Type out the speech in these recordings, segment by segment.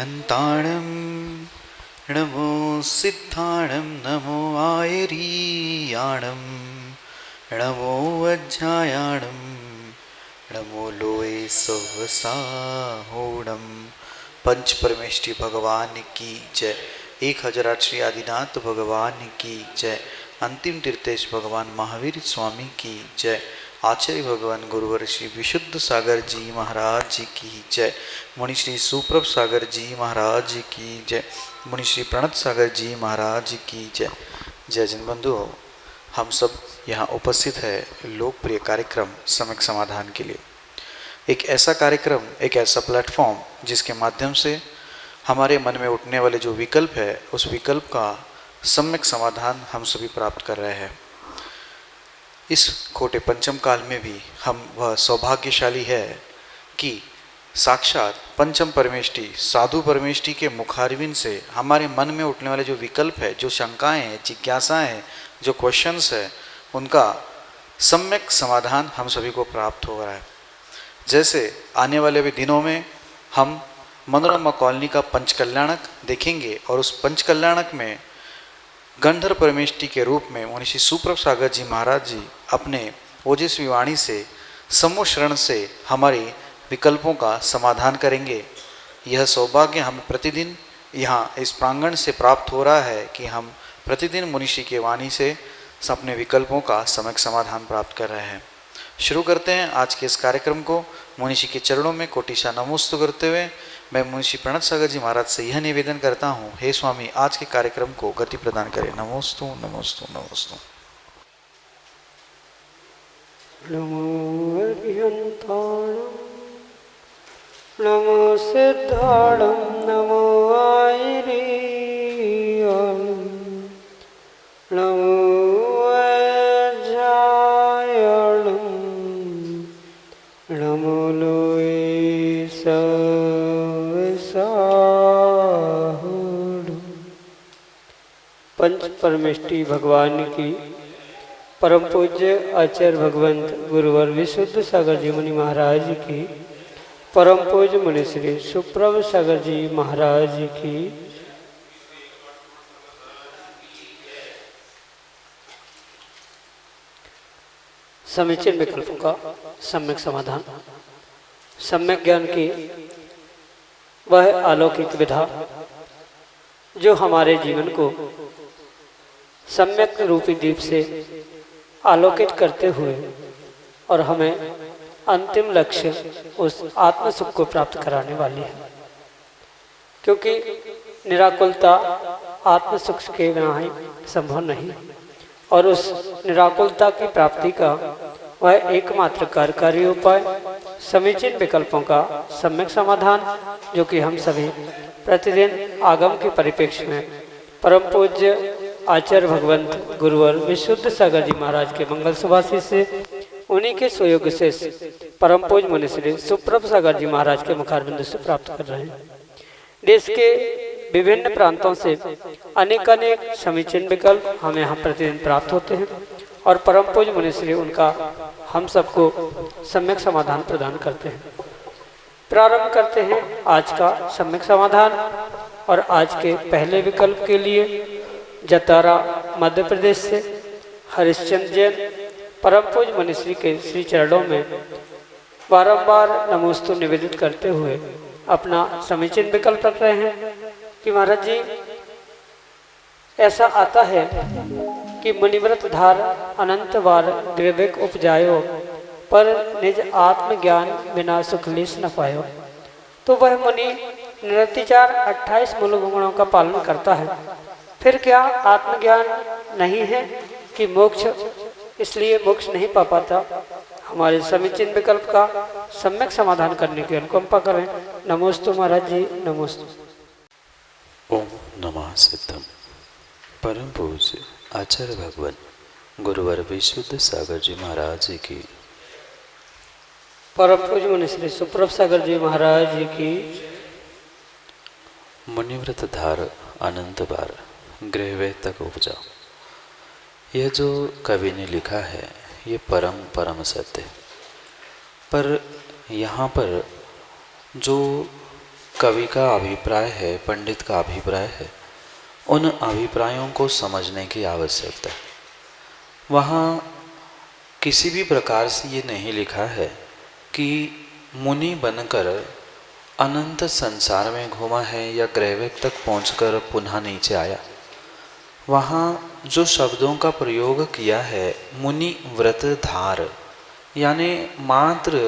अरिहन्ताणं नमो सिद्धाणं नमो आयरीयाणं नमो वज्रायाणं नमो लोए सवसाहोणं। पंच परमेष्ठी भगवान की जय। 1008 श्री आदिनाथ भगवान की जय। अंतिम तीर्थेश भगवान महावीर स्वामी की जय। आचार्य भगवान गुरुवर श्री विशुद्ध सागर जी महाराज जी की जय। मुनि श्री सुप्रभ सागर जी महाराज जी की जय। मुनि श्री प्रणत सागर जी महाराज जी की जय। जय जिन बंधुओं, हम सब यहाँ उपस्थित है लोकप्रिय कार्यक्रम सम्यक समाधान के लिए। एक ऐसा कार्यक्रम, एक ऐसा प्लेटफॉर्म जिसके माध्यम से हमारे मन में उठने वाले जो विकल्प है, उस विकल्प का सम्यक समाधान हम सभी प्राप्त कर रहे हैं। इस खोटे पंचम काल में भी हम वह सौभाग्यशाली है कि साक्षात पंचम परमेष्ठी साधु परमेष्ठी के मुखारविंद से हमारे मन में उठने वाले जो विकल्प है, जो शंकाएं हैं, जिज्ञासाएं हैं, जो क्वेश्चंस है, उनका सम्यक समाधान हम सभी को प्राप्त हो रहा है। जैसे आने वाले भी दिनों में हम मनोरमा कॉलोनी का पंचकल्याणक देखेंगे और उस पंचकल्याणक में गंधर्व परमेष्ठी के रूप में मुनि श्री सुप्रभ सागर जी महाराज जी अपने ओजस्वी वाणी से सम्मोशरण से हमारे विकल्पों का समाधान करेंगे। यह सौभाग्य हमें प्रतिदिन यहाँ इस प्रांगण से प्राप्त हो रहा है कि हम प्रतिदिन मुनिषि के वाणी से अपने विकल्पों का सम्यक समाधान प्राप्त कर रहे हैं। शुरू करते हैं आज के इस कार्यक्रम को मुनिषि के चरणों में कोटिशा नमोस्तु करते हुए मैं मुनिषि प्रणत सागर जी महाराज से यह निवेदन करता हूँ, हे स्वामी आज के कार्यक्रम को गति प्रदान करें। नमोस्तु नमोस्तु नमोस्तु। नमो अरिहन्ताणं नमो सिद्धाणं नमो आयरीयाणं नमो वज्रायाणं नमो लोए सवसाहोणं। पंच परमेष्ठी भगवान की परम पूज्य आचार्य भगवंत गुरुवर विशुद्ध सागर जी मुनि महाराज की, परम पूज्य मुनि श्री सुप्रभ सागर जी महाराज की, समीचीन विकल्पों का सम्यक समाधान। सम्यक ज्ञान की वह अलौकिक विधा जो हमारे जीवन को सम्यक रूपी दीप से आलोकित करते हुए और हमें अंतिम लक्ष्य उस आत्म सुख को प्राप्त कराने वाली है, क्योंकि निराकुलता आत्म सुख के बिना ही संभव नहीं और उस निराकुलता की प्राप्ति का वह एकमात्र कार्यकारी उपाय समीचीन विकल्पों का सम्यक समाधान, जो कि हम सभी प्रतिदिन आगम के परिप्रेक्ष्य में परम पूज्य आचार्य भगवंत गुरुवर विशुद्ध सागर जी महाराज के मंगल सुभाषित से उन्हीं के सुयोग से परम पूज्य मुनि श्री सुप्रभ सागर जी महाराज के मुखारबिंद से प्राप्त कर रहे हैं। देश के विभिन्न प्रांतों से अनेक समीचीन विकल्प हमें यहाँ प्रतिदिन प्राप्त होते हैं और परम पूज्य मुनि श्री उनका हम सबको सम्यक समाधान प्रदान करते हैं। प्रारंभ करते हैं आज का सम्यक समाधान और आज के पहले विकल्प के लिए जतारा मध्य प्रदेश से हरिश्चंद्र जैन परम पूज्य मनीश्री के श्री चरणों में बारंबार नमोस्तु निवेदित करते हुए अपना समीचीन विकल्प रख रहे हैं कि महाराज जी, ऐसा आता है कि मुनिव्रत धार अनंत बार ग्रीविक उपजायो पर निज आत्मज्ञान बिना सुखलेश न पायो। तो वह मुनि निरतिचार 28 मूल गुणों का पालन करता है, फिर क्या आत्मज्ञान नहीं है कि मोक्ष, इसलिए मोक्ष नहीं पा पाता? हमारे समीचीन विकल्प का सम्यक समाधान करने की अनुकंपा करें। नमोस्तु महाराज जी, नमोस्तु। ओम नमः सिद्धम। परम पूज्य आचार्य भगवान गुरुवर विशुद्ध सागर जी महाराज की, परम पूज्य मुनि श्री सुप्रभ सागर जी महाराज की, मुनिव्रत धार अनंत बार गृहवे तक उपजा। यह जो कवि ने लिखा है ये परम सत्य है, पर यहाँ पर जो कवि का अभिप्राय है, पंडित का अभिप्राय है, उन अभिप्रायों को समझने की आवश्यकता है। वहाँ किसी भी प्रकार से ये नहीं लिखा है कि मुनि बनकर अनंत संसार में घूमा है या ग्रहवेग तक पहुंचकर पुनः नीचे आया। वहाँ जो शब्दों का प्रयोग किया है, मुनि व्रतधार, यानी मात्र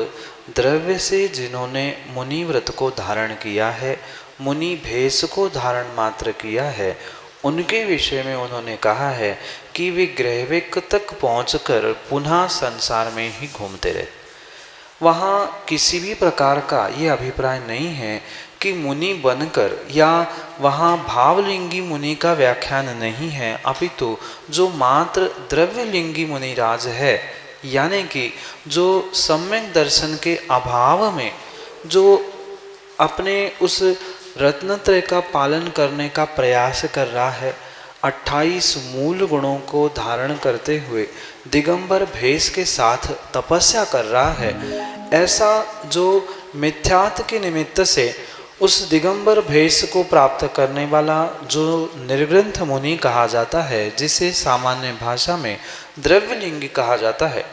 द्रव्य से जिन्होंने मुनि व्रत को धारण किया है, मुनि भेष को धारण मात्र किया है, उनके विषय में उन्होंने कहा है कि वे ग्रहवेग तक पहुंचकर पुनः संसार में ही घूमते रहे। वहाँ किसी भी प्रकार का ये अभिप्राय नहीं है कि मुनि बनकर, या वहाँ भावलिंगी मुनि का व्याख्यान नहीं है, अपितु जो मात्र द्रव्यलिंगी मुनिराज है, यानी कि जो सम्यक दर्शन के अभाव में जो अपने उस रत्नत्रय का पालन करने का प्रयास कर रहा है, 28 मूल गुणों को धारण करते हुए दिगंबर भेष के साथ तपस्या कर रहा है, ऐसा जो मिथ्यात्व के निमित्त से उस दिगंबर भेष को प्राप्त करने वाला जो निर्ग्रंथ मुनि कहा जाता है, जिसे सामान्य भाषा में द्रव्यलिंगी कहा जाता है,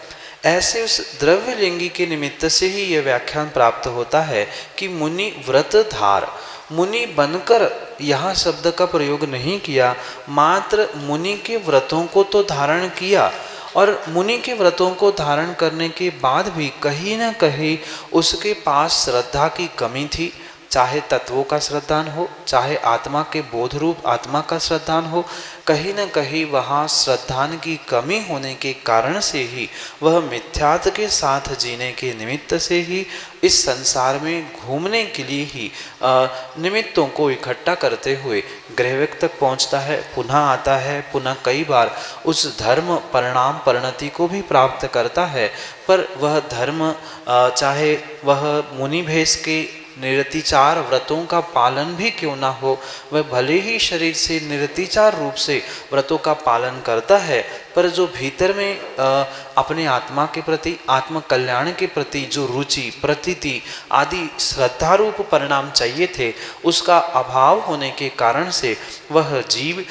ऐसे उस द्रव्यलिंगी के निमित्त से ही यह व्याख्यान प्राप्त होता है कि मुनि व्रतधार, मुनि बनकर यहाँ शब्द का प्रयोग नहीं किया, मात्र मुनि के व्रतों को तो धारण किया, और मुनि के व्रतों को धारण करने के बाद भी कहीं न कहीं उसके पास श्रद्धा की कमी थी। चाहे तत्वों का श्रद्धान हो, चाहे आत्मा के बोध रूप आत्मा का श्रद्धान हो, कहीं न कहीं वहाँ श्रद्धान की कमी होने के कारण से ही वह मिथ्यात्व के साथ जीने के निमित्त से ही इस संसार में घूमने के लिए ही निमित्तों को इकट्ठा करते हुए ग्रहवेग तक पहुँचता है, पुनः आता है, पुनः कई बार उस धर्म परिणाम परिणति को भी प्राप्त करता है। पर वह धर्म चाहे वह मुनि भेष के निरतिचार व्रतों का पालन भी क्यों ना हो, वह भले ही शरीर से निरतिचार रूप से व्रतों का पालन करता है, पर जो भीतर में अपने आत्मा के प्रति, आत्म कल्याण के प्रति जो रुचि, प्रतीति आदि श्रद्धा रूप परिणाम चाहिए थे, उसका अभाव होने के कारण से वह जीव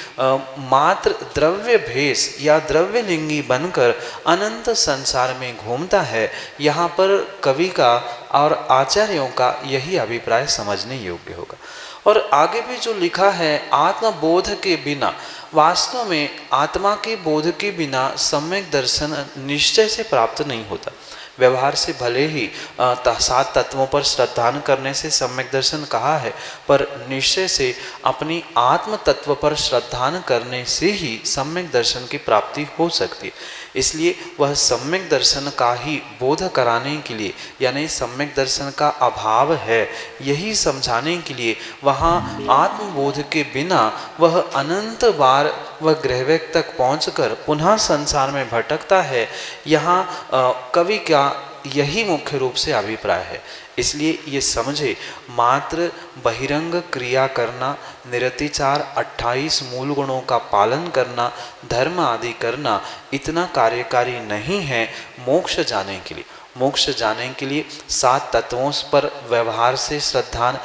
मात्र द्रव्य भेष या द्रव्यलिंगी बनकर अनंत संसार में घूमता है। यहाँ पर कवि का और आचार्यों का यही अभिप्राय समझने योग्य होगा। और आगे भी जो लिखा है, आत्मबोध के बिना, वास्तव में आत्मा के बोध के बिना सम्यक दर्शन निश्चय से प्राप्त नहीं होता। व्यवहार से भले ही 7 तत्वों पर श्रद्धान करने से सम्यक दर्शन कहा है, पर निश्चय से अपनी आत्म तत्व पर श्रद्धान करने से ही सम्यक दर्शन की प्राप्ति हो सकती है। इसलिए वह सम्यक दर्शन का ही बोध कराने के लिए, यानी सम्यक दर्शन का अभाव है, यही समझाने के लिए वहाँ आत्मबोध के बिना वह अनंत बार वह ग्रहवेग तक पहुंचकर पुनः संसार में भटकता है। यहाँ कवि का यही मुख्य रूप से अभिप्राय है। इसलिए ये समझे, मात्र बहिरंग क्रिया करना, निरतिचार 28 मूल गुणों का पालन करना, धर्म आदि करना इतना कार्यकारी नहीं है मोक्ष जाने के लिए। मोक्ष जाने के लिए 7 तत्वों पर व्यवहार से श्रद्धान,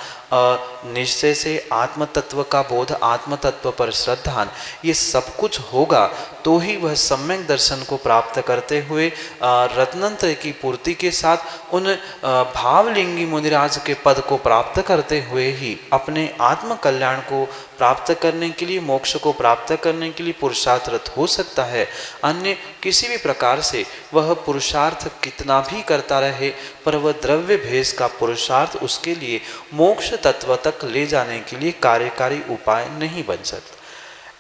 निश्चय से आत्म तत्व का बोध, आत्म तत्व पर श्रद्धान, ये सब कुछ होगा तो ही वह सम्यक दर्शन को प्राप्त करते हुए रत्नत्रय की पूर्ति के साथ उन भावलिंगी मुनिराज के पद को प्राप्त करते हुए ही अपने आत्म कल्याण को प्राप्त करने के लिए, मोक्ष को प्राप्त करने के लिए पुरुषार्थरत हो सकता है। अन्य किसी भी प्रकार से वह पुरुषार्थ कितना भी करता रहे, पर वह द्रव्य भेष का पुरुषार्थ उसके लिए मोक्ष तत्व तक ले जाने के लिए कार्यकारी उपाय नहीं बन सकता।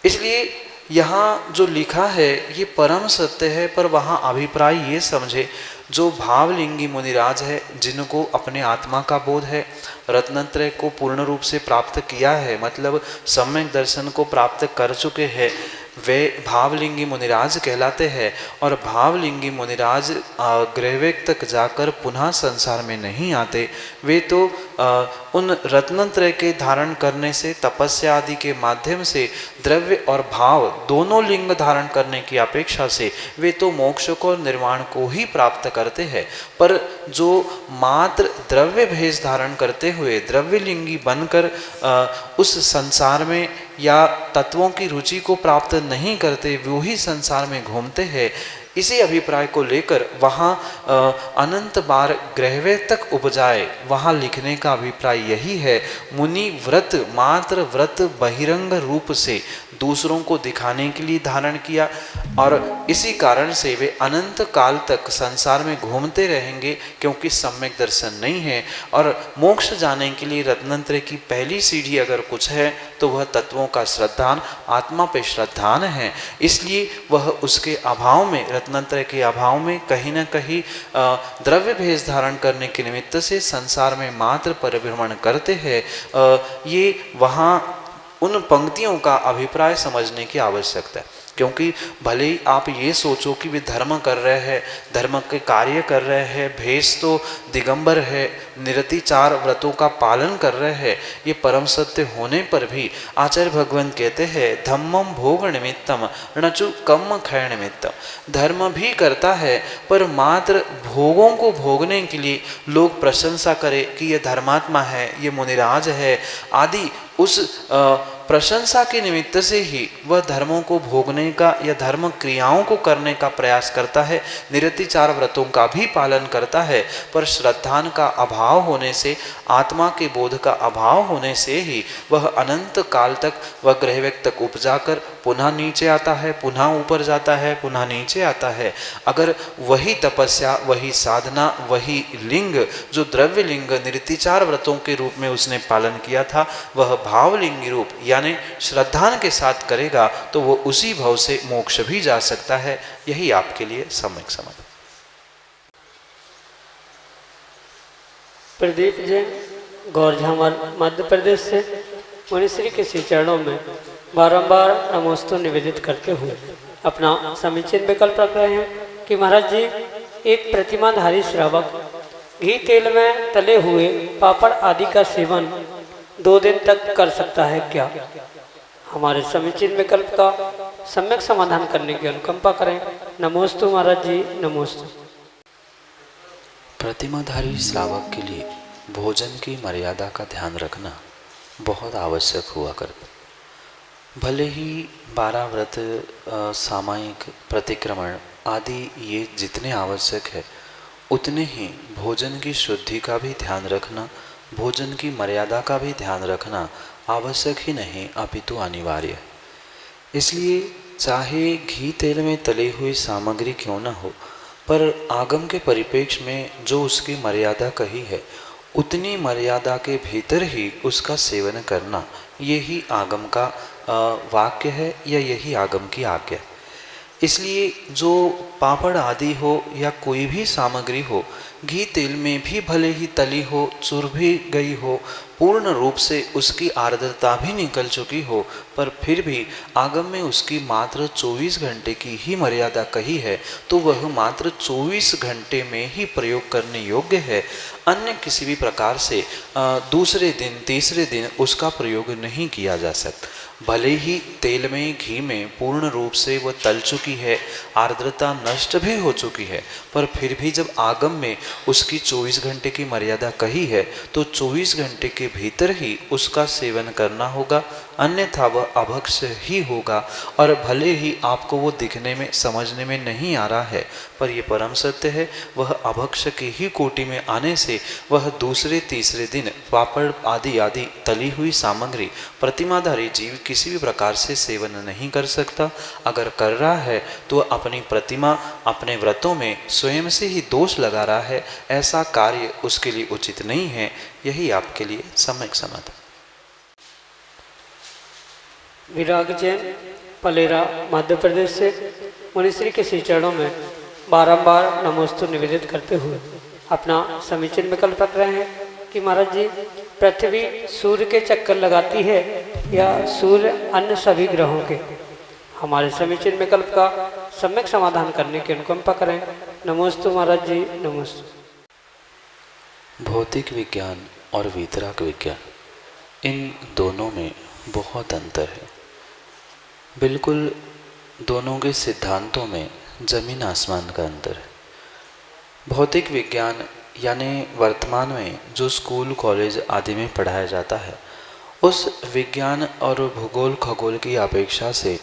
इसलिए यहाँ जो लिखा है ये परम सत्य है, पर वहाँ अभिप्राय ये समझे, जो भावलिंगी मुनिराज है, जिनको अपने आत्मा का बोध है, रत्नत्रय को पूर्ण रूप से प्राप्त किया है, मतलब सम्यक दर्शन को प्राप्त कर चुके हैं, वे भावलिंगी मुनिराज कहलाते हैं। और भावलिंगी मुनिराज ग्रहवेग तक जाकर पुनः संसार में नहीं आते। वे तो उन रत्नत्रय के धारण करने से, तपस्या आदि के माध्यम से द्रव्य और भाव दोनों लिंग धारण करने की अपेक्षा से वे तो मोक्ष को, निर्वाण को ही प्राप्त करते हैं। पर जो मात्र द्रव्य भेष धारण करते हुए द्रव्यलिंगी बनकर उस संसार में या तत्वों की रुचि को प्राप्त नहीं करते, वो ही संसार में घूमते हैं, इसी अभिप्राय को लेकर वहाँ अनंत बार ग्रहवे तक उपजाए, वहाँ लिखने का अभिप्राय यही है। मुनि व्रत, मात्र व्रत बहिरंग रूप से दूसरों को दिखाने के लिए धारण किया और इसी कारण से वे अनंत काल तक संसार में घूमते रहेंगे, क्योंकि सम्यक दर्शन नहीं है। और मोक्ष जाने के लिए रत्नत्रय की पहली सीढ़ी अगर कुछ है तो वह तत्वों का श्रद्धान, आत्मा पे श्रद्धान है। इसलिए वह उसके अभाव में, रत्नत्रय के अभाव में कहीं न कहीं द्रव्य भेष धारण करने के निमित्त से संसार में मात्र परिभ्रमण करते हैं। ये वहाँ उन पंक्तियों का अभिप्राय समझने की आवश्यकता है, क्योंकि भले ही आप ये सोचो कि वे धर्म कर रहे हैं, धर्म के कार्य कर रहे हैं, भेष तो दिगंबर है, निरतिचार व्रतों का पालन कर रहे हैं, ये परम सत्य होने पर भी आचार्य भगवान कहते हैं धम्मम भोग निमित्तम नचु कम क्षय निमित्तम। धर्म भी करता है पर मात्र भोगों को भोगने के लिए लोग प्रशंसा करें कि ये धर्मात्मा है, ये मुनिराज है आदि, उस प्रशंसा के निमित्त से ही वह धर्मों को भोगने का या धर्म क्रियाओं को करने का प्रयास करता है, निरतिचार व्रतों का भी पालन करता है, पर श्रद्धान का अभाव होने से, आत्मा के बोध का अभाव होने से ही वह अनंत काल तक वह ग्रहवेग तक उपजा कर पुनः नीचे आता है, पुनः ऊपर जाता है, पुनः नीचे आता है। अगर वही तपस्या, वही साधना, वही लिंग जो द्रव्य लिंग निरतिचार व्रतों के रूप में उसने पालन किया था, वह भावलिंगी रूप यानी श्रद्धान के साथ करेगा तो वो उसी भाव से मोक्ष भी जा सकता है। यही आपके लिए सम्यक समझ। प्रदीप जैन गौरझामर मध्य प्रदेश से मुनिश्री के श्री चरणों में बारंबार नमोस्तु निवेदित करते हुए अपना समीचीन विकल्प रख रहे हैं कि महाराज जी, एक प्रतिमाधारी श्रावक घी तेल में तले हुए पापड़ आदि का सेवन 2 दिन तक कर सकता है क्या? हमारे समीचीन विकल्प का सम्यक समाधान करने की अनुकंपा करें। नमोस्तु महाराज जी, नमोस्तु। प्रतिमाधारी श्रावक के लिए भोजन की मर्यादा का ध्यान रखना बहुत आवश्यक हुआ करता। भले ही 12 व्रत, सामायिक प्रतिक्रमण आदि ये जितने आवश्यक है, उतने ही भोजन की शुद्धि का भी ध्यान रखना, भोजन की मर्यादा का भी ध्यान रखना आवश्यक ही नहीं अपितु अनिवार्य है। इसलिए चाहे घी तेल में तली हुई सामग्री क्यों न हो, पर आगम के परिप्रेक्ष्य में जो उसकी मर्यादा कही है, उतनी मर्यादा के भीतर ही उसका सेवन करना, यही आगम का वाक्य है या यही आगम की आज्ञा है। इसलिए जो पापड़ आदि हो या कोई भी सामग्री हो, घी तेल में भी भले ही तली हो, चुर भी गई हो, पूर्ण रूप से उसकी आर्द्रता भी निकल चुकी हो, पर फिर भी आगम में उसकी मात्र 24 घंटे की ही मर्यादा कही है, तो वह मात्र 24 घंटे में ही प्रयोग करने योग्य है। अन्य किसी भी प्रकार से दूसरे दिन, तीसरे दिन उसका प्रयोग नहीं किया जा सकता। भले ही तेल में, घी में पूर्ण रूप से वह तल चुकी है, आर्द्रता नष्ट भी हो चुकी है, पर फिर भी जब आगम में उसकी 24 घंटे की मर्यादा कही है, तो 24 घंटे के भीतर ही उसका सेवन करना होगा, अन्यथा वह अभक्ष्य ही होगा। और भले ही आपको वो दिखने में, समझने में नहीं आ रहा है, पर यह परम सत्य है, वह अभक्ष्य की ही कोटि में आने से वह दूसरे तीसरे दिन पापड़ आदि तली हुई सामग्री प्रतिमाधारी जीव किसी भी प्रकार से सेवन नहीं कर सकता। अगर कर रहा है तो अपनी प्रतिमा, अपने व्रतों में स्वयं से ही दोष लगा रहा है। ऐसा कार्य उसके लिए उचित नहीं है। यही आपके लिए सम्यक समाधान। विराग जैन पलेरा मध्य प्रदेश से मुनिश्री के श्री चरणों में बारंबार नमोस्तु निवेदित करते हुए अपना समीचीन विकल्प रख रहे हैं कि महाराज जी, पृथ्वी सूर्य के चक्कर लगाती है या सूर्य अन्य सभी ग्रहों के? हमारे समीचीन विकल्प का सम्यक समाधान करने की अनुकंपा करें। नमोस्तु महाराज जी, नमोस्तु। भौतिक विज्ञान और वीतराग विज्ञान, इन दोनों में बहुत अंतर है। बिल्कुल दोनों के सिद्धांतों में जमीन आसमान का अंतर है। भौतिक विज्ञान यानी वर्तमान में जो स्कूल कॉलेज आदि में पढ़ाया जाता है, उस विज्ञान और भूगोल खगोल की अपेक्षा से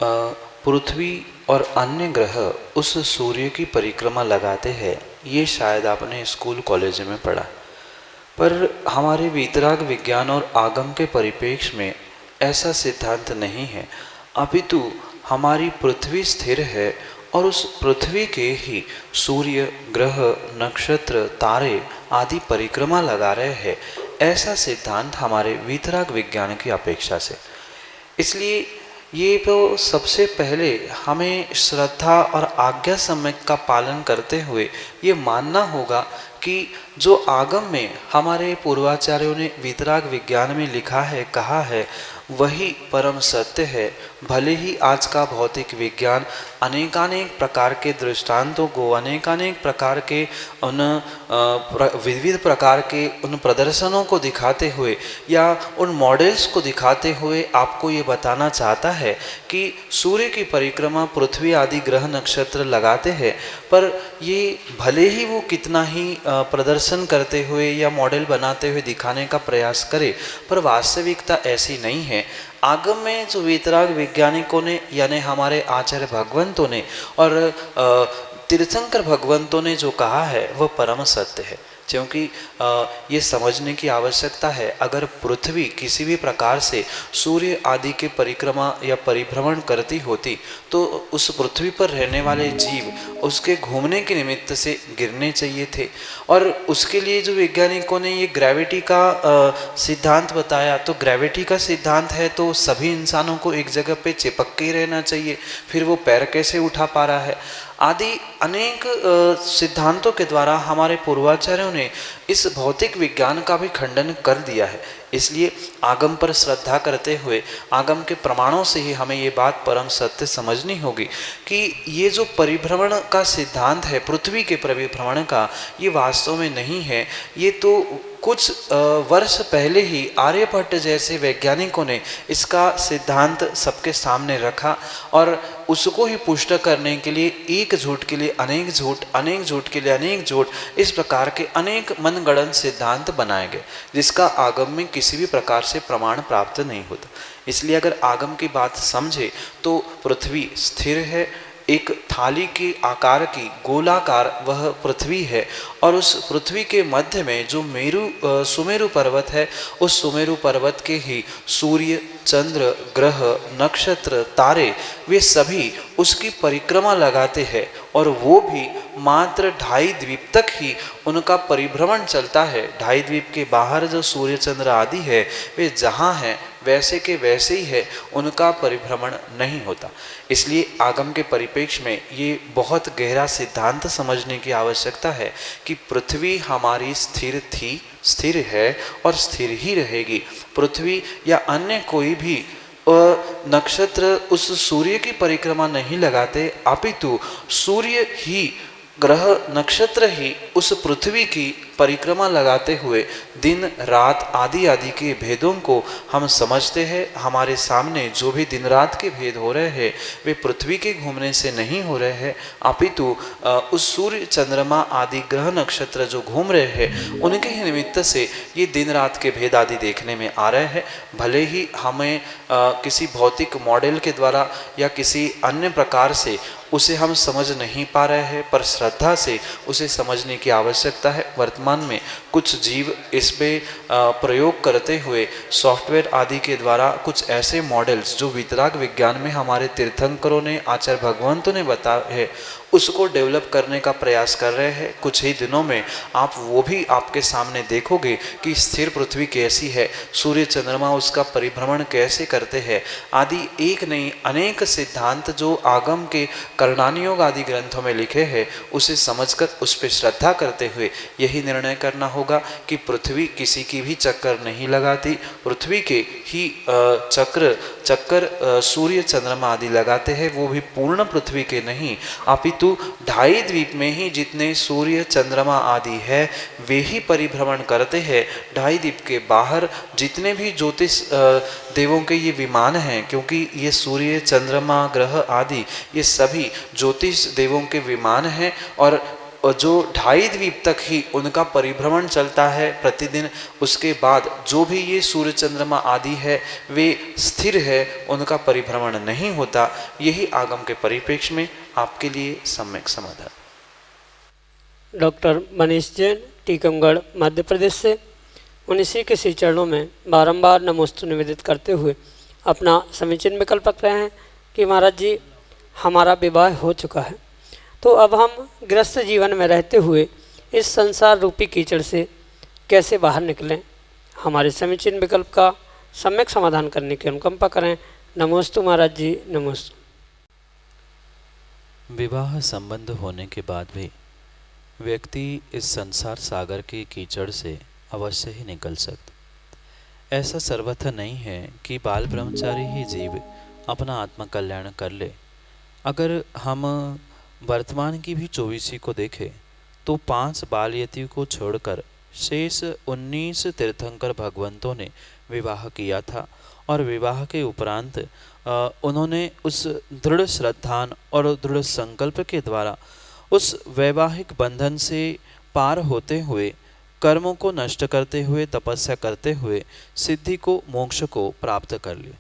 पृथ्वी और अन्य ग्रह उस सूर्य की परिक्रमा लगाते हैं, ये शायद आपने स्कूल कॉलेज में पढ़ा। पर हमारे वीतराग विज्ञान और आगम के परिप्रेक्ष्य में ऐसा सिद्धांत नहीं है, अपितु हमारी पृथ्वी स्थिर है और उस पृथ्वी के ही सूर्य ग्रह नक्षत्र तारे आदि परिक्रमा लगा रहे हैं, ऐसा सिद्धांत हमारे वीतराग विज्ञान की अपेक्षा से। इसलिए ये तो सबसे पहले हमें श्रद्धा और आज्ञा सम्यक का पालन करते हुए ये मानना होगा कि जो आगम में हमारे पूर्वाचार्यों ने वीतराग विज्ञान में लिखा है, कहा है, वही परम सत्य है। भले ही आज का भौतिक विज्ञान अनेकानेक प्रकार के दृष्टांतों को, अनेकानेक प्रकार के उन विविध प्रकार के उन प्रदर्शनों को दिखाते हुए या उन मॉडल्स को दिखाते हुए आपको ये बताना चाहता है कि सूर्य की परिक्रमा पृथ्वी आदि ग्रह नक्षत्र लगाते हैं, पर ये भले ही वो कितना ही प्रदर्शन करते हुए या मॉडल बनाते हुए दिखाने का प्रयास करे, पर वास्तविकता ऐसी नहीं है। आगम में जो वीतराग वैज्ञानिकों ने यानी हमारे आचार्य भगवंतों ने और तीर्थंकर भगवंतों ने जो कहा है वह परम सत्य है। क्योंकि ये समझने की आवश्यकता है, अगर पृथ्वी किसी भी प्रकार से सूर्य आदि के परिक्रमा या परिभ्रमण करती होती तो उस पृथ्वी पर रहने वाले जीव उसके घूमने के निमित्त से गिरने चाहिए थे। और उसके लिए जो वैज्ञानिकों ने ये ग्रेविटी का सिद्धांत बताया, तो ग्रेविटी का सिद्धांत है तो सभी इंसानों को एक जगह पे चिपक के ही रहना चाहिए, फिर वो पैर कैसे उठा पा रहा है आदि अनेक सिद्धांतों के द्वारा हमारे पूर्वाचार्यों ने इस भौतिक विज्ञान का भी खंडन कर दिया है। इसलिए आगम पर श्रद्धा करते हुए आगम के प्रमाणों से ही हमें ये बात परम सत्य समझनी होगी कि ये जो परिभ्रमण का सिद्धांत है, पृथ्वी के परिभ्रमण का, ये वास्तव में नहीं है। ये तो कुछ वर्ष पहले ही आर्यभट्ट जैसे वैज्ञानिकों ने इसका सिद्धांत सबके सामने रखा और उसको ही पुष्ट करने के लिए एक झूठ के लिए अनेक झूठ, अनेक झूठ के लिए अनेक झूठ, इस प्रकार के अनेक मनगढ़ंत सिद्धांत बनाए गए, जिसका आगम में किसी भी प्रकार से प्रमाण प्राप्त नहीं होता। इसलिए अगर आगम की बात समझे तो पृथ्वी स्थिर है, एक थाली के आकार की गोलाकार वह पृथ्वी है और उस पृथ्वी के मध्य में जो सुमेरु पर्वत है, उस सुमेरु पर्वत के ही सूर्य चंद्र ग्रह नक्षत्र तारे वे सभी उसकी परिक्रमा लगाते हैं और वो भी मात्र 2.5 द्वीप तक ही उनका परिभ्रमण चलता है। 2.5 द्वीप के बाहर जो सूर्य चंद्र आदि है वे जहाँ हैं वैसे के वैसे ही है, उनका परिभ्रमण नहीं होता। इसलिए आगम के परिप्रेक्ष्य में ये बहुत गहरा सिद्धांत समझने की आवश्यकता है कि पृथ्वी हमारी स्थिर थी, स्थिर है और स्थिर ही रहेगी। पृथ्वी या अन्य कोई भी नक्षत्र उस सूर्य की परिक्रमा नहीं लगाते, अपितु सूर्य ही ग्रह नक्षत्र ही उस पृथ्वी की परिक्रमा लगाते हुए दिन रात आदि आदि के भेदों को हम समझते हैं। हमारे सामने जो भी दिन रात के भेद हो रहे हैं वे पृथ्वी के घूमने से नहीं हो रहे हैं, अपितु उस सूर्य चंद्रमा आदि ग्रह नक्षत्र जो घूम रहे हैं उनके ही निमित्त से ये दिन रात के भेद आदि देखने में आ रहे हैं। भले ही हमें किसी भौतिक मॉडल के द्वारा या किसी अन्य प्रकार से उसे हम समझ नहीं पा रहे हैं, पर श्रद्धा से उसे समझने की आवश्यकता है। वर्तमान में कुछ जीव इस पे प्रयोग करते हुए सॉफ्टवेयर आदि के द्वारा कुछ ऐसे मॉडल्स जो वीतराग विज्ञान में हमारे तीर्थंकरों ने आचार्य भगवंतों ने बताया है उसको डेवलप करने का प्रयास कर रहे हैं। कुछ ही दिनों में आप वो भी आपके सामने देखोगे कि स्थिर पृथ्वी कैसी है, सूर्य चंद्रमा उसका परिभ्रमण कैसे करते हैं आदि एक नहीं अनेक सिद्धांत जो आगम के करणानियोग आदि ग्रंथों में लिखे हैं उसे समझकर उस पर श्रद्धा करते हुए यही निर्णय करना होगा कि पृथ्वी किसी की भी चक्कर नहीं लगाती, पृथ्वी के ही चक्र चक्कर सूर्य चंद्रमा आदि लगाते हैं वो भी पूर्ण पृथ्वी के नहीं, अपितु 2.5 द्वीप में ही जितने सूर्य चंद्रमा आदि है वे ही परिभ्रमण करते हैं। 2.5 द्वीप के बाहर जितने भी ज्योतिष देवों के ये विमान हैं, क्योंकि ये सूर्य चंद्रमा ग्रह आदि ये सभी ज्योतिष देवों के विमान हैं, और जो 2.5 द्वीप तक ही उनका परिभ्रमण चलता है प्रतिदिन। उसके बाद जो भी ये सूर्य चंद्रमा आदि है वे स्थिर है, उनका परिभ्रमण नहीं होता। यही आगम के परिप्रेक्ष्य में आपके लिए सम्यक समाधान। डॉक्टर मनीष जैन, टीकमगढ़, मध्य प्रदेश से 19 के श्री चरणों में बारंबार नमोस्तु निवेदित करते हुए अपना समीचीन विकल्प रख रहे हैं कि महाराज जी हमारा विवाह हो चुका है, तो अब हम गृहस्थ जीवन में रहते हुए इस संसार रूपी कीचड़ से कैसे बाहर निकलें। हमारे समीचीन विकल्प का सम्यक समाधान करने की अनुकंपा करें। नमोस्तु महाराज जी, नमोस्तु। विवाह संबंध होने के बाद भी व्यक्ति इस संसार सागर के कीचड़ से अवश्य ही निकल सकता। ऐसा सर्वथा नहीं है कि बाल ब्रह्मचारी ही जीव अपना आत्मकल्याण कर ले। अगर हम वर्तमान की भी 24वीं को देखें तो 5 बाल यतियों को छोड़कर शेष 19 तीर्थंकर भगवंतों ने विवाह किया था, और विवाह के उपरांत उन्होंने उस दृढ़ श्रद्धान और दृढ़ संकल्प के द्वारा उस वैवाहिक बंधन से पार होते हुए, कर्मों को नष्ट करते हुए, तपस्या करते हुए सिद्धि को, मोक्ष को प्राप्त कर लिया।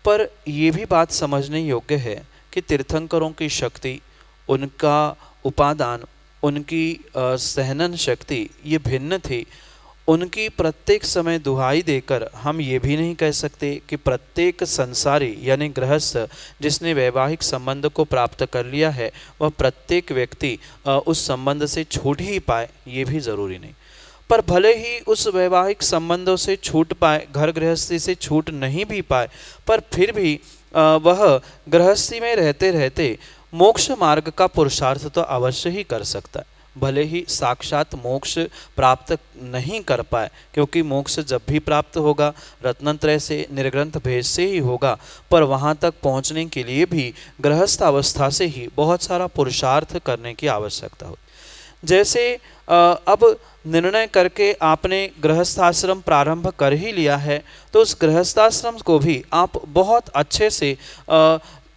पर यह भी बात समझने योग्य है कि तीर्थंकरों की शक्ति, उनका उपादान, उनकी सहनन शक्ति ये भिन्न थी। उनकी प्रत्येक समय दुहाई देकर हम ये भी नहीं कह सकते कि प्रत्येक संसारी यानी गृहस्थ जिसने वैवाहिक संबंध को प्राप्त कर लिया है वह प्रत्येक व्यक्ति उस संबंध से छूट ही पाए, ये भी ज़रूरी नहीं। पर भले ही उस वैवाहिक संबंधों से छूट पाए, घर गृहस्थी से छूट नहीं भी पाए, पर फिर भी वह गृहस्थी में रहते रहते मोक्ष मार्ग का पुरुषार्थ तो अवश्य ही कर सकता है। भले ही साक्षात मोक्ष प्राप्त नहीं कर पाए, क्योंकि मोक्ष जब भी प्राप्त होगा रत्नत्रय से, निर्ग्रंथ भेद से ही होगा, पर वहाँ तक पहुँचने के लिए भी गृहस्थ अवस्था से ही बहुत सारा पुरुषार्थ करने की आवश्यकता हो। जैसे अब निर्णय करके आपने गृहस्थाश्रम प्रारंभ कर ही लिया है, तो उस गृहस्थाश्रम को भी आप बहुत अच्छे से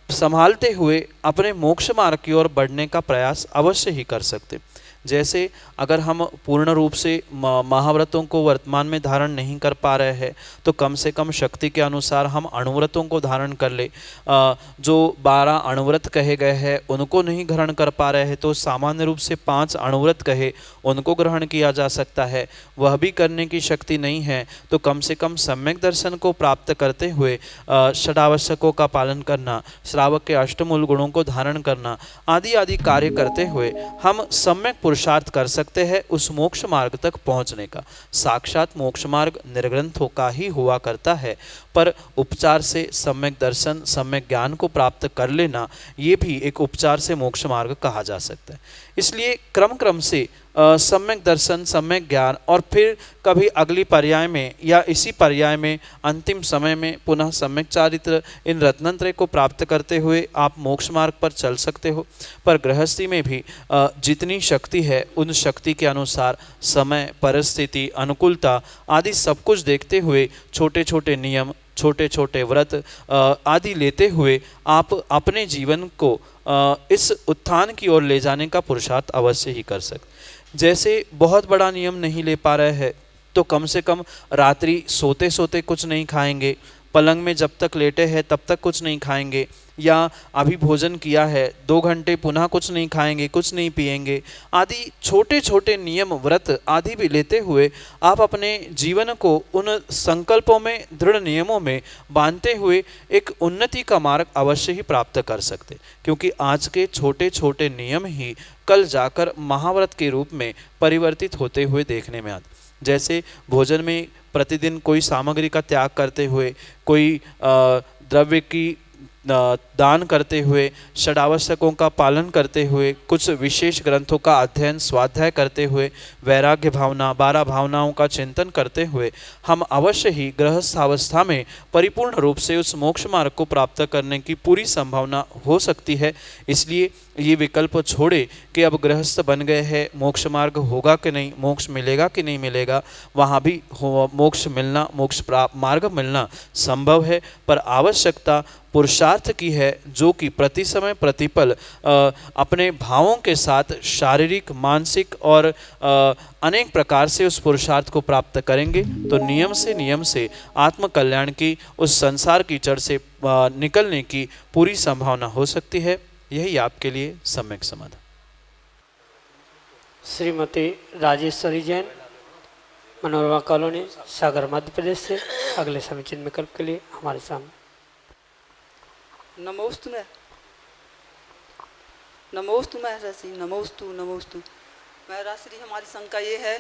संभालते हुए अपने मोक्ष मार्ग की ओर बढ़ने का प्रयास अवश्य ही कर सकते। जैसे अगर हम पूर्ण रूप से महाव्रतों को वर्तमान में धारण नहीं कर पा रहे हैं तो कम से कम शक्ति के अनुसार हम अणुव्रतों को धारण कर ले। जो 12 अणुव्रत कहे गए हैं उनको नहीं ग्रहण कर पा रहे हैं तो सामान्य रूप से 5 अणुव्रत कहे उनको ग्रहण किया जा सकता है। वह भी करने की शक्ति नहीं है तो कम से कम सम्यक दर्शन को प्राप्त करते हुए षडावश्यकों का पालन करना, श्रावक के अष्टमूल गुणों को धारण करना आदि आदि कार्य करते हुए हम सम्यक पुरुषार्थ कर सकते हैं उस मोक्ष मार्ग तक पहुंचने का। साक्षात मोक्ष मार्ग निर्ग्रंथों का ही हुआ करता है, पर उपचार से सम्यक दर्शन, सम्यक ज्ञान को प्राप्त कर लेना ये भी एक उपचार से मोक्ष मार्ग कहा जा सकता है। इसलिए क्रम क्रम से सम्यक दर्शन, सम्यक ज्ञान और फिर कभी अगली पर्याय में या इसी पर्याय में अंतिम समय में पुनः सम्यक चारित्र, इन रत्नत्रय को प्राप्त करते हुए आप मोक्ष मार्ग पर चल सकते हो। पर गृहस्थी में भी जितनी शक्ति है उन शक्ति के अनुसार समय, परिस्थिति, अनुकूलता आदि सब कुछ देखते हुए छोटे छोटे नियम, छोटे छोटे व्रत आदि लेते हुए आप अपने जीवन को इस उत्थान की ओर ले जाने का पुरुषार्थ अवश्य ही कर सकते। जैसे बहुत बड़ा नियम नहीं ले पा रहे हैं तो कम से कम रात्रि सोते सोते कुछ नहीं खाएंगे, पलंग में जब तक लेटे हैं तब तक कुछ नहीं खाएंगे, या अभी भोजन किया है 2 घंटे पुनः कुछ नहीं खाएंगे, कुछ नहीं पिएंगे आदि छोटे छोटे नियम, व्रत आदि भी लेते हुए आप अपने जीवन को उन संकल्पों में, दृढ़ नियमों में बांधते हुए एक उन्नति का मार्ग अवश्य ही प्राप्त कर सकते। क्योंकि आज के छोटे छोटे नियम ही कल जाकर महाव्रत के रूप में परिवर्तित होते हुए देखने में आते। जैसे भोजन में प्रतिदिन कोई सामग्री का त्याग करते हुए, कोई द्रव्य की दान करते हुए, षडावश्यकों का पालन करते हुए, कुछ विशेष ग्रंथों का अध्ययन स्वाध्याय करते हुए, वैराग्य भावना 12 भावनाओं का चिंतन करते हुए हम अवश्य ही गृहस्थावस्था में परिपूर्ण रूप से उस मोक्ष मार्ग को प्राप्त करने की पूरी संभावना हो सकती है। इसलिए ये विकल्प छोड़े कि अब गृहस्थ बन गए हैं, मोक्ष मार्ग होगा कि नहीं, मोक्ष मिलेगा कि नहीं मिलेगा। वहाँ भी मोक्ष मिलना, मोक्ष मार्ग मिलना संभव है, पर आवश्यकता पुरुषार्थ की है, जो कि प्रति समय प्रतिपल अपने भावों के साथ शारीरिक, मानसिक और अनेक प्रकार से उस पुरुषार्थ को प्राप्त करेंगे तो नियम से आत्म कल्याण की, उस संसार कीचड़ से निकलने की पूरी संभावना हो सकती है। यही आपके लिए सम्यक समाधान। श्रीमती राजेश्वरी जैन, मनोरमा कॉलोनी, सागर, मध्य प्रदेश से अगले समीचीन विकल्प के लिए हमारे सामने। नमोस्तु महर्षि, नमोस्तु। महर्षि, हमारी शंका ये है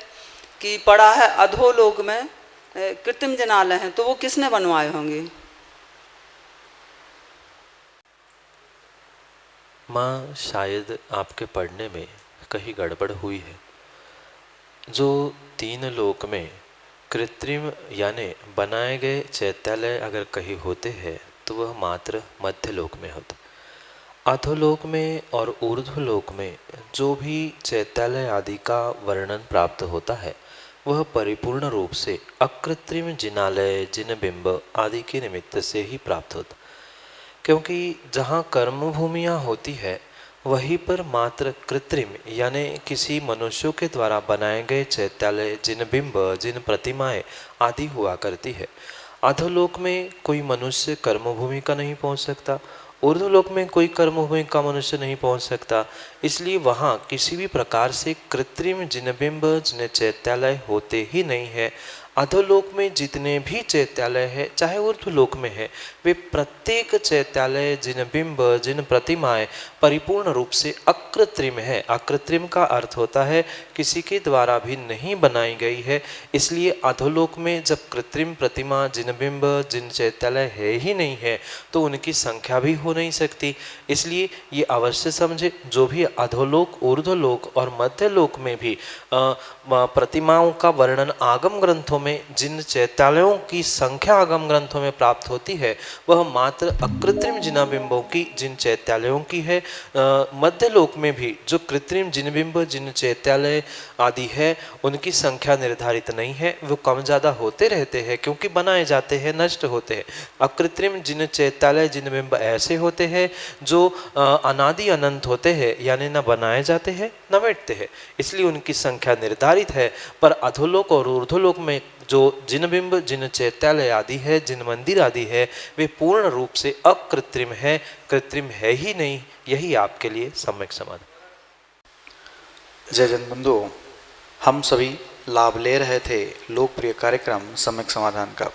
कि पड़ा है अधोलोक में कृत्रिम जनालय हैं, तो वो किसने बनवाए होंगे? माँ, शायद आपके पढ़ने में कहीं गड़बड़ हुई है। जो 3 लोक में कृत्रिम यानी बनाए गए चैत्यालय अगर कहीं होते हैं तो वह मात्र मध्य लोक में होते। अधोलोक में और ऊर्ध्वलोक में जो भी चैत्यालय आदि का वर्णन प्राप्त होता है वह परिपूर्ण रूप से अकृत्रिम जिनालय, जिनबिंब आदि के निमित्त से ही प्राप्त होता, क्योंकि जहाँ कर्म भूमियाँ होती है वहीं पर मात्र कृत्रिम यानी किसी मनुष्यों के द्वारा बनाए गए चैत्यालय, जिनबिंब, जिन प्रतिमाएं आदि हुआ करती है। अधोलोक में कोई मनुष्य कर्मभूमि का नहीं पहुंच सकता, ऊर्ध्वलोक में कोई कर्मभूमि का मनुष्य नहीं पहुंच सकता, इसलिए वहाँ किसी भी प्रकार से कृत्रिम जिनबिंब, जिन चैत्यालय होते ही नहीं है। अधोलोक में जितने भी चैत्यालय है, चाहे ऊर्ध्वलोक में है, वे प्रत्येक चैत्यालय, जिन बिंब, जिन प्रतिमाएं परिपूर्ण रूप से अकृत्रिम है। अकृत्रिम का अर्थ होता है किसी के द्वारा भी नहीं बनाई गई है। इसलिए अधोलोक में जब कृत्रिम प्रतिमा, जिन बिंब, जिन चैत्यालय है ही नहीं है तो उनकी संख्या भी हो नहीं सकती। इसलिए ये अवश्य समझे, जो भी अधोलोक, ऊर्ध्वलोक और मध्यलोक में भी प्रतिमाओं का वर्णन आगम ग्रंथों में, जिन चैत्यालयों की संख्या आगम ग्रंथों में प्राप्त होती है वह मात्र अकृत्रिम जिनाबिंबों की, जिन चैत्यालयों की है। मध्यलोक में भी जो कृत्रिम जिनबिंब, जिन चैत्यालय आदि है उनकी संख्या निर्धारित नहीं है, वो कम ज़्यादा होते रहते हैं क्योंकि बनाए जाते हैं, नष्ट होते हैं। अकृत्रिम जिन चैत्यालय, जिनबिंब ऐसे होते हैं जो अनादि अनंत होते हैं, यानी न बनाए जाते हैं न मिटते हैं, इसलिए उनकी संख्या निर्धारित है। पर अधोलोक और ऊर्ध्वलोक में जो जिन बिंब, जिन चैत्यालय आदि है, जिन मंदिर आदि है, वे पूर्ण रूप से अकृत्रिम है, कृत्रिम है ही नहीं। यही आपके लिए सम्यक समाधान। जय जन बंधु, हम सभी लाभ ले रहे थे लोकप्रिय कार्यक्रम सम्यक समाधान का।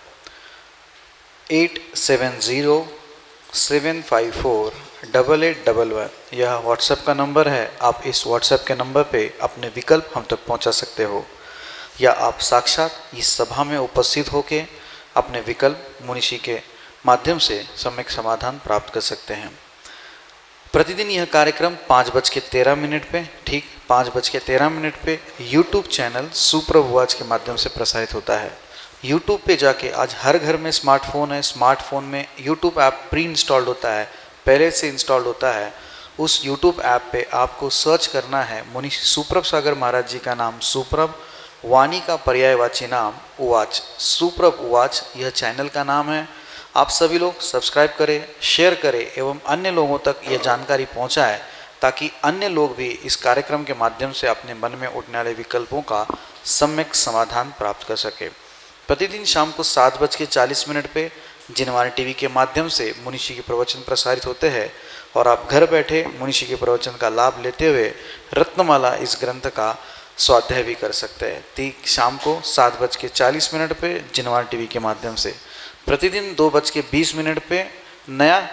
8707548811 यह व्हाट्सएप का नंबर है। आप इस व्हाट्सएप के नंबर पे अपने विकल्प हम तक पहुंचा सकते हो, या आप साक्षात इस सभा में उपस्थित होकर अपने विकल्प मुनिषी के माध्यम से सम्यक समाधान प्राप्त कर सकते हैं। प्रतिदिन यह कार्यक्रम 5:13 पे, ठीक 5:13 पे यूट्यूब चैनल सुप्रभ वाच के माध्यम से प्रसारित होता है। यूट्यूब पे जाके आज हर घर में स्मार्टफोन है, स्मार्टफोन में यूट्यूब ऐप प्री इंस्टॉल्ड होता है, पहले से इंस्टॉल्ड होता है। उस यूट्यूब ऐप पे आपको सर्च करना है मुनिषी सुप्रभ सागर महाराज जी का नाम, सुप्रभ वाणी का पर्यायवाची नाम उवाच, सुप्रभ उवाच यह चैनल का नाम है। आप सभी लोग सब्सक्राइब करें, शेयर करें एवं अन्य लोगों तक यह जानकारी पहुंचाएं ताकि अन्य लोग भी इस कार्यक्रम के माध्यम से अपने मन में उठने वाले विकल्पों का सम्यक समाधान प्राप्त कर सके। प्रतिदिन शाम को 7:40 पे जिनवाणी टीवी के माध्यम से मुनिषी के प्रवचन प्रसारित होते हैं और आप घर बैठे मुनिषी के प्रवचन का लाभ लेते हुए रत्नमाला इस ग्रंथ का स्वाध्याय भी कर सकते हैं। ठीक शाम को 7:40 पे जिनवाणी टीवी के माध्यम से। प्रतिदिन 2:20 पे नया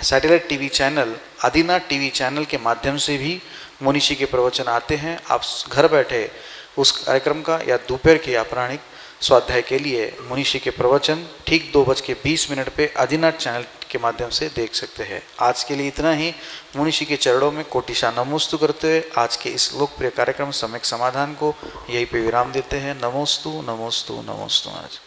satellite TV channel Adinath TV channel के माध्यम से भी मुनिषी के प्रवचन आते हैं। आप घर बैठे उस कार्यक्रम का या दोपहर के अपराह्निक स्वाध्याय के लिए मुनिषी के प्रवचन ठीक 2:20 पे आदिनाथ चैनल के माध्यम से देख सकते हैं। आज के लिए इतना ही। मुनिषि के चरणों में कोटिशा नमोस्तु करते हुए आज के इस लोकप्रिय कार्यक्रम सम्यक समाधान को यहीं पे विराम देते हैं। नमोस्तु नमोस्तु नमोस्तु महाराज।